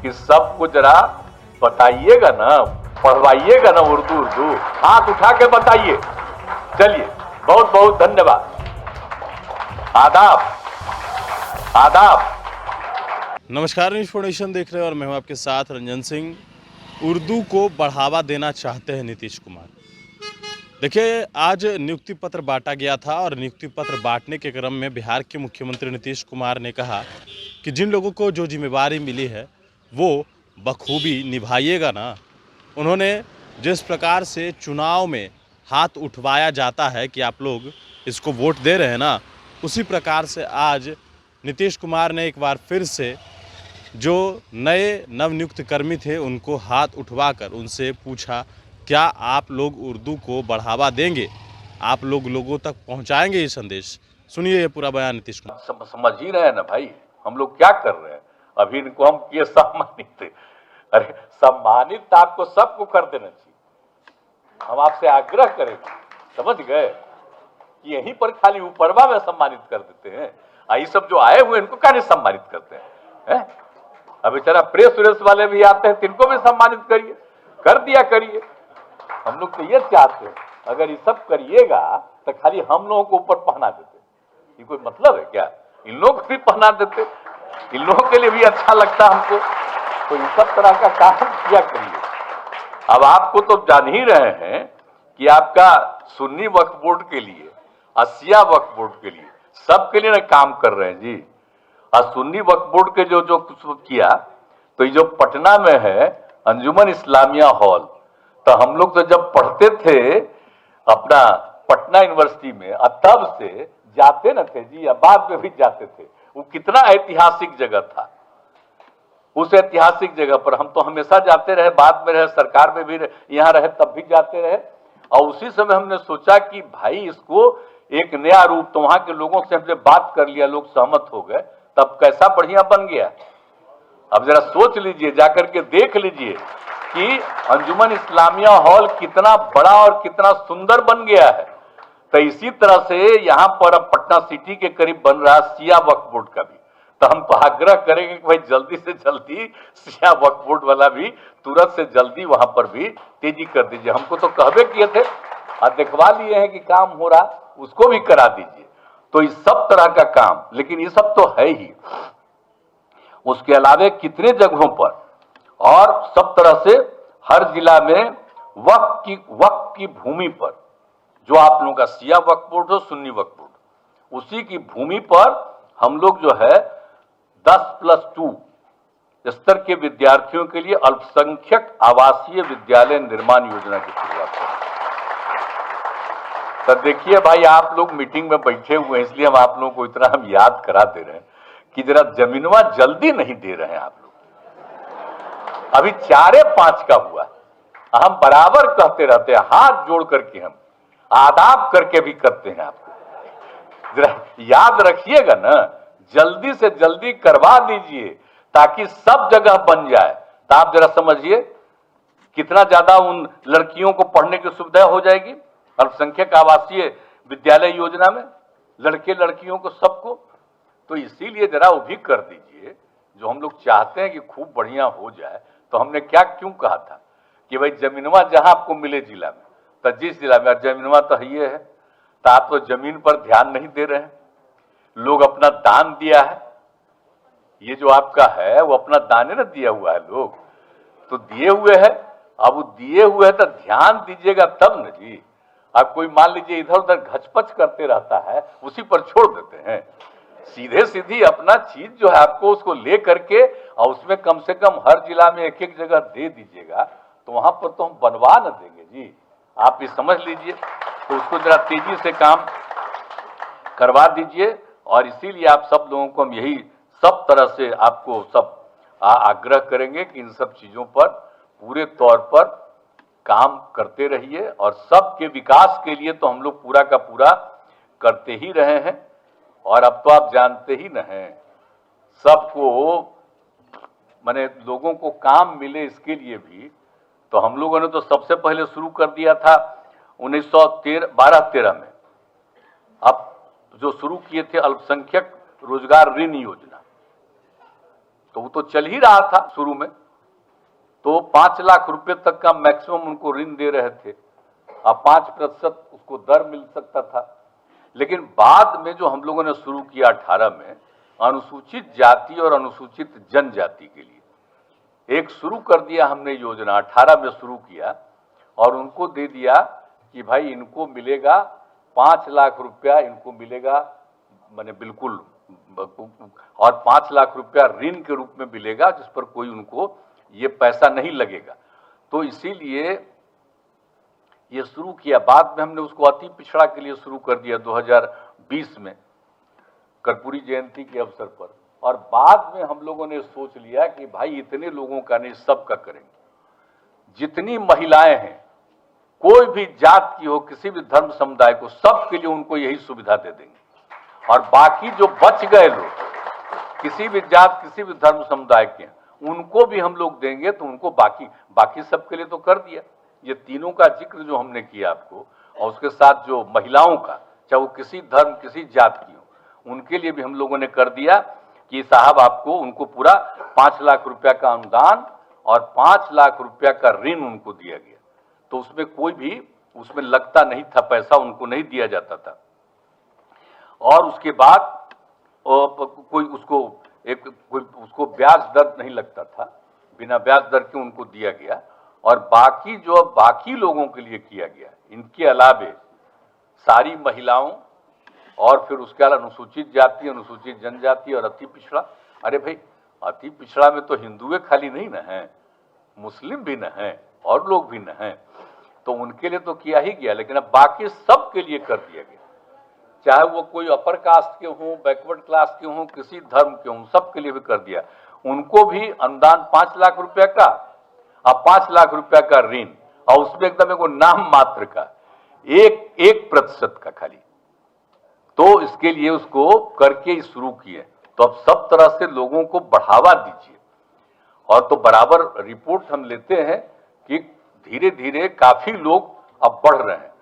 कि सबको जरा बताइएगा ना, पढ़वाइएगा ना उर्दू। हाथ उठा के बताइए। चलिए, बहुत बहुत धन्यवाद। आदाब आदाब। नमस्कार, न्यूज़ फाउंडेशन देख रहे हैं और मैं हूं आपके साथ रंजन सिंह। उर्दू को बढ़ावा देना चाहते हैं नीतीश कुमार। देखिए, आज नियुक्ति पत्र बांटा गया था और नियुक्ति पत्र बांटने के क्रम में बिहार के मुख्यमंत्री नीतीश कुमार ने कहा कि जिन लोगों को जो जिम्मेवारी मिली है वो बखूबी निभाइएगा ना। उन्होंने जिस प्रकार से चुनाव में हाथ उठवाया जाता है कि आप लोग इसको वोट दे रहे हैं ना, उसी प्रकार से आज नीतीश कुमार ने एक बार फिर से जो नए नवनियुक्त कर्मी थे उनको हाथ उठवाकर उनसे पूछा, क्या आप लोग उर्दू को बढ़ावा देंगे? आप लोग लोगों तक पहुंचाएंगे ये संदेश? सुनिए ये पूरा बयान नीतीश कुमार। समझ ही रहे हैं ना भाई, हम लोग क्या कर रहे हैं। अभी इनको हम किए सम्मानित। अरे सम्मानित आपको सबको कर देना चाहिए। हम आपसे आग्रह करेंगे, समझ गए, कि यहीं पर खाली ऊपरवा में सम्मानित कर देते हैं। ये सब जो आए हुए इनको क्या नहीं सम्मानित करते हैं? अब बेचारा प्रेस वाले भी आते हैं, तिनको भी सम्मानित करिए, कर दिया करिए। हम लोग तो ये चाहते हैं, अगर ये सब करिएगा तो खाली हम लोगों को ऊपर पहना देते, ये कोई मतलब है क्या? इन लोगों को भी पहना देते, इन लोगों के लिए भी अच्छा लगता हमको। तो इन सब तरह का काम किया करिए। अब आपको तो जान ही रहे हैं कि आपका सुन्नी वक्फ बोर्ड के लिए, शिया वक्फ बोर्ड के लिए, सबके लिए ना काम कर रहे हैं जी। और सुन्नी वक्फ बोर्ड के जो जो कुछ किया, तो ये जो पटना में है अंजुमन इस्लामिया हॉल, तो हम लोग तो जब पढ़ते थे अपना पटना यूनिवर्सिटी में, तब से जाते न थे जी, बाद में भी जाते थे। वो कितना ऐतिहासिक जगह था। उस ऐतिहासिक जगह पर हम तो हमेशा जाते रहे, बाद में रहे, सरकार में भी यहाँ रहे, तब भी जाते रहे। और उसी समय हमने सोचा कि भाई इसको एक नया रूप, तो वहां के लोगों से हमने बात कर लिया, लोग सहमत हो गए, तब कैसा बढ़िया बन गया। अब जरा सोच लीजिए, जाकर के देख लीजिए कि अंजुमन इस्लामिया हॉल कितना बड़ा और कितना सुंदर बन गया है। तो इसी तरह से यहाँ पर अब पटना सिटी के करीब बन रहा शिया वक्फ बोर्ड का भी। तो हम तो आग्रह करेंगे कि भाई जल्दी से जल्दी शिया वक्फ बोर्ड वाला भी तुरंत से जल्दी वहां पर भी तेजी कर दीजिए। हमको तो कहबे किए थे और दिखवा लिए हैं कि काम हो रहा, उसको भी करा दीजिए। तो इस सब तरह का काम, लेकिन ये सब तो है ही, उसके अलावे कितने जगहों पर और सब तरह से हर जिला में वक्फ की भूमि पर, जो आप लोगों का शिया वक्फ बोर्ड हो, सुन्नी वक्फ बोर्ड, उसी की भूमि पर हम लोग जो है 10+2 स्तर के विद्यार्थियों के लिए अल्पसंख्यक आवासीय विद्यालय निर्माण योजना की शुरुआत करें। तो देखिए भाई, आप लोग मीटिंग में बैठे हुए हैं, इसलिए हम आप लोगों को इतना हम याद करा दे रहे हैं कि जरा जमीनवा जल्दी नहीं दे रहे हैं आप लोग। अभी 4-5 का हुआ, हम बराबर कहते रहते हैं, हाथ जोड़ करके हम आदाब करके भी करते हैं। आपको जरा याद रखिएगा ना, जल्दी से जल्दी करवा दीजिए ताकि सब जगह बन जाए। तो आप जरा समझिए कितना ज्यादा उन लड़कियों को पढ़ने की सुविधा हो जाएगी अल्पसंख्यक आवासीय विद्यालय योजना में, लड़के लड़कियों को सबको। तो इसीलिए जरा वो भी कर दीजिए, जो हम लोग चाहते हैं कि खूब बढ़िया हो जाए। तो हमने क्या क्यों कहा था कि भाई जमीनवा जहां आपको मिले जिला में, तो जिस जिला में जमीनवा तो ये है, तो आप तो जमीन पर ध्यान नहीं दे रहे हैं। लोग अपना दान दिया है, ये जो आपका है वो अपना दाने ना दिया हुआ है, लोग तो दिए हुए है। अब वो दिए हुए है तो ध्यान दीजिएगा तब न जी। आप कोई मान लीजिए इधर उधर घचपच करते रहता है, उसी पर छोड़ देते हैं। सीधे सीधी अपना चीज जो है आपको उसको ले करके और उसमें कम से कम हर जिला में एक एक जगह दे दीजिएगा, तो वहां पर तो हम बनवा न देंगे जी। आप ये समझ लीजिए। तो उसको जरा तेजी से काम करवा दीजिए। और इसीलिए आप सब लोगों को हम यही सब तरह से आपको सब आग्रह करेंगे कि इन सब चीजों पर पूरे तौर पर काम करते रहिए। और सबके विकास के लिए तो हम लोग पूरा का पूरा करते ही रहे हैं। और अब तो आप जानते ही न हैं, सबको माने लोगों को काम मिले इसके लिए भी तो हम लोगों ने तो सबसे पहले शुरू कर दिया था 1912-13 में। अब जो शुरू किए थे अल्पसंख्यक रोजगार ऋण योजना, तो वो तो चल ही रहा था शुरू में, तो 5 लाख रुपए तक का मैक्सिमम उनको ऋण दे रहे थे। अब 5% उसको दर मिल सकता था। लेकिन बाद में जो हम लोगों ने शुरू किया 18 में, अनुसूचित जाति और अनुसूचित जनजाति के लिए एक शुरू कर दिया हमने योजना, 18 में शुरू किया और उनको दे दिया कि भाई इनको मिलेगा 5 लाख रुपया, इनको मिलेगा माने बिल्कुल, और 5 लाख रुपया ऋण के रूप में मिलेगा जिस पर कोई उनको ये पैसा नहीं लगेगा। तो इसीलिए ये शुरू किया। बाद में हमने उसको अति पिछड़ा के लिए शुरू कर दिया 2020 में कर्पूरी जयंती के अवसर पर, और बाद में हम लोगों ने सोच लिया कि भाई इतने लोगों का नहीं, सबका करेंगे। जितनी महिलाएं हैं, कोई भी जात की हो, किसी भी धर्म समुदाय को, सबके लिए उनको यही सुविधा दे देंगे। और बाकी जो बच गए लोग, किसी भी जात, किसी भी धर्म समुदाय के, उनको भी हम लोग देंगे। तो उनको बाकी सबके लिए तो कर दिया। ये तीनों का जिक्र जो हमने किया आपको, और उसके साथ जो महिलाओं का, चाहे वो किसी धर्म, किसी जात की हो, उनके लिए भी हम लोगों ने कर दिया कि साहब आपको, उनको पूरा 5 लाख रुपया का अनुदान और 5 लाख रुपया का ऋण उनको दिया गया। तो उसमें कोई भी उसमें लगता नहीं था, पैसा उनको नहीं दिया जाता था। और उसके बाद कोई उसको ब्याज दर नहीं लगता था, बिना ब्याज दर के उनको दिया गया। और बाकी जो बाकी लोगों के लिए किया गया, इनके अलावे सारी महिलाओं और फिर उसके अलावा अनुसूचित जाति, अनुसूचित जनजाति और अति पिछड़ा। अरे भाई, अति पिछड़ा में तो हिंदुए खाली नहीं न हैं, मुस्लिम भी न हैं और लोग भी न हैं, तो उनके लिए तो किया ही गया। लेकिन अब बाकी सब के लिए कर दिया गया, चाहे वो कोई अपर कास्ट के हों, बैकवर्ड क्लास के हों, किसी धर्म के हों, सबके लिए भी कर दिया। उनको भी अनुदान 5 लाख रुपया का, अब 5 लाख रुपया का ऋण, और उसमें एकदम एक नाम मात्र का 1% का खाली। तो इसके लिए उसको करके शुरू किए। तो अब सब तरह से लोगों को बढ़ावा दीजिए। और तो बराबर रिपोर्ट हम लेते हैं कि धीरे धीरे काफी लोग अब बढ़ रहे हैं।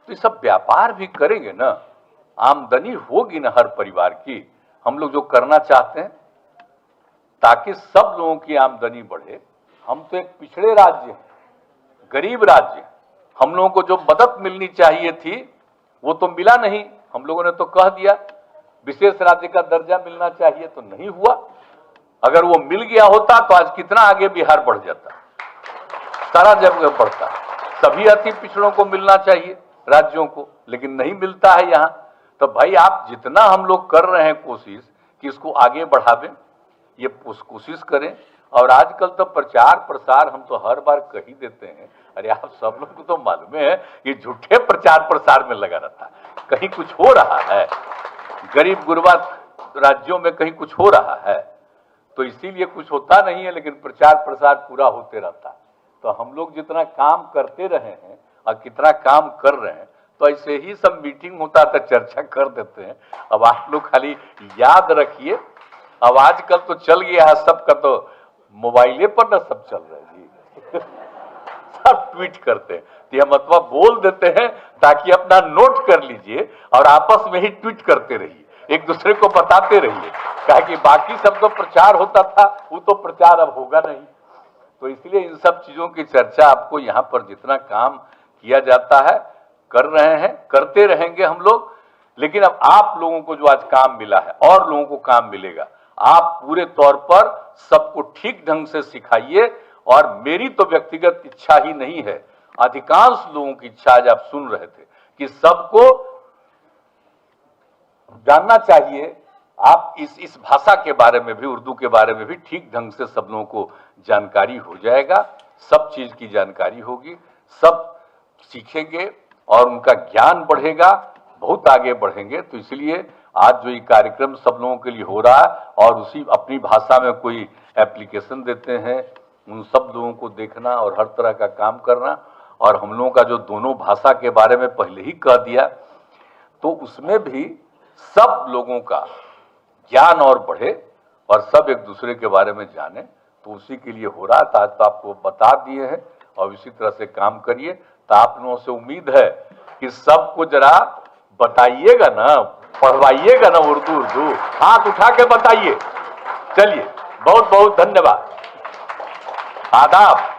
तो ये सब व्यापार भी करेंगे ना, आमदनी होगी ना हर परिवार की। हम लोग जो करना चाहते हैं ताकि सब लोगों की आमदनी बढ़े। हम तो एक पिछड़े राज्य हैं, गरीब राज्य। हम लोगों को जो मदद मिलनी चाहिए थी वो तो मिला नहीं। हम लोगों ने तो कह दिया विशेष राज्य का दर्जा मिलना चाहिए, तो नहीं हुआ। अगर वो मिल गया होता तो आज कितना आगे बिहार बढ़ जाता, सारा जगह बढ़ता। सभी अति पिछड़ों को मिलना चाहिए राज्यों को, लेकिन नहीं मिलता है यहाँ। तो भाई आप जितना हम लोग कर रहे हैं कोशिश कि इसको आगे बढ़ावें, ये कोशिश करें। और आजकल तो प्रचार प्रसार हम तो हर बार कह ही देते हैं। अरे आप सब लोग को तो मालूम है ये झूठे प्रचार प्रसार में लगा रहता है, कहीं कुछ हो रहा है, गरीब गुरबा राज्यों में कहीं कुछ हो रहा है, तो इसीलिए कुछ होता नहीं है। लेकिन प्रचार प्रसार पूरा होते रहता है। तो हम लोग जितना काम करते रहे हैं और कितना काम कर रहे हैं, तो ऐसे ही सब मीटिंग होता था, चर्चा कर देते हैं। अब आप लोग खाली याद रखिए, अब आजकल तो चल गया है सबका, तो मोबाइले पर ना सब चल रहा है जी सब ट्वीट करते हैं। तो यह मतलब बोल देते हैं ताकि अपना नोट कर लीजिए और आपस में ही ट्वीट करते रहिए, एक दूसरे को बताते रहिए। कहा कि बाकी सब तो प्रचार होता था, वो तो प्रचार अब होगा नहीं। तो इसलिए इन सब चीजों की चर्चा आपको यहाँ पर जितना काम किया जाता है कर रहे हैं, करते रहेंगे हम लोग। लेकिन अब आप लोगों को जो आज काम मिला है और लोगों को काम मिलेगा, आप पूरे तौर पर सबको ठीक ढंग से सिखाइए। और मेरी तो व्यक्तिगत इच्छा ही नहीं है, अधिकांश लोगों की इच्छा आज आप सुन रहे थे कि सबको जानना चाहिए। आप इस भाषा के बारे में भी, उर्दू के बारे में भी ठीक ढंग से सब लोगों को जानकारी हो जाएगा, सब चीज की जानकारी होगी, सब सीखेंगे और उनका ज्ञान बढ़ेगा, बहुत आगे बढ़ेंगे। तो इसलिए आज जो ये कार्यक्रम सब लोगों के लिए हो रहा है और उसी अपनी भाषा में कोई एप्लीकेशन देते हैं, उन सब लोगों को देखना और हर तरह का काम करना। और हम लोगों का जो दोनों भाषा के बारे में पहले ही कह दिया, तो उसमें भी सब लोगों का ज्ञान और बढ़े और सब एक दूसरे के बारे में जाने। तो उसी के लिए हो रहा था। आज तो आपको बता दिए हैं और इसी तरह से काम करिए। तो आप लोगों से उम्मीद है कि सबको जरा बताइएगा ना, पढ़वाइएगा ना उर्दू। हाथ उठा के बताइए, चलिए बहुत बहुत धन्यवाद। आदाब।